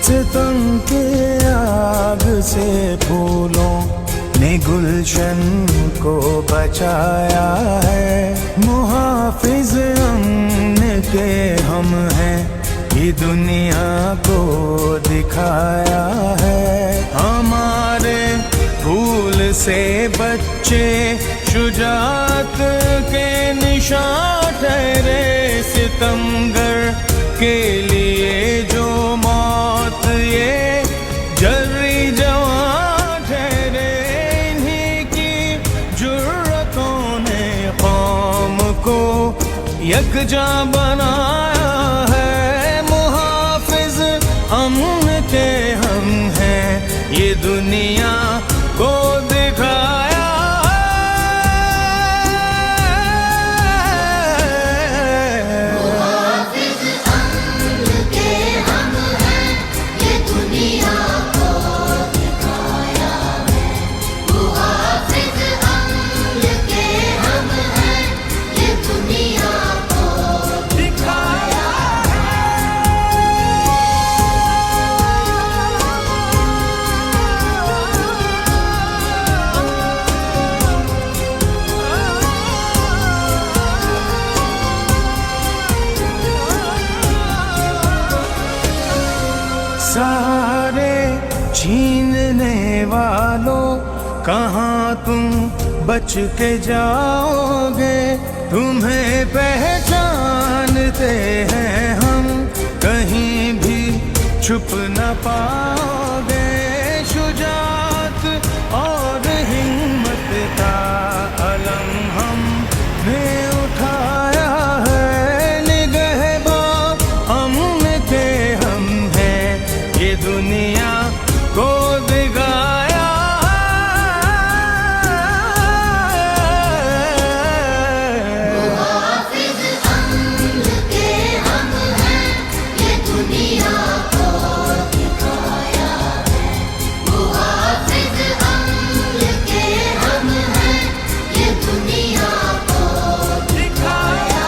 सितम के आग से फूलों ने गुलशन को बचाया है। मुहाफिज अमन के हम हैं, ये दुनिया को दिखाया है। हमारे फूल से बच्चे शुजाअत के निशान ठहरे। सितमगर के लिए जो मौत ये जर्री जवां ठहरे। इन्हीं की जुर्रतों ने कौम को यकजा बनाया है। मुहाफिज अमन के हम हैं, ये दुनिया को दिखाया। सहारे छीनने वालों, कहाँ तुम बच के जाओगे। तुम्हें पहचानते हैं हम, कहीं भी छुप न पाओगे। शुजाअत और हिम्मत का अलम हमने उठाया है। निगहबान अमन के हम हैं, ये दुनिया को दिखाया। मुहाफिज अमन के हम हैं, ये दुनिया को दिखाया है। मुहाफिज अमन के हम हैं, ये दुनिया को दिखाया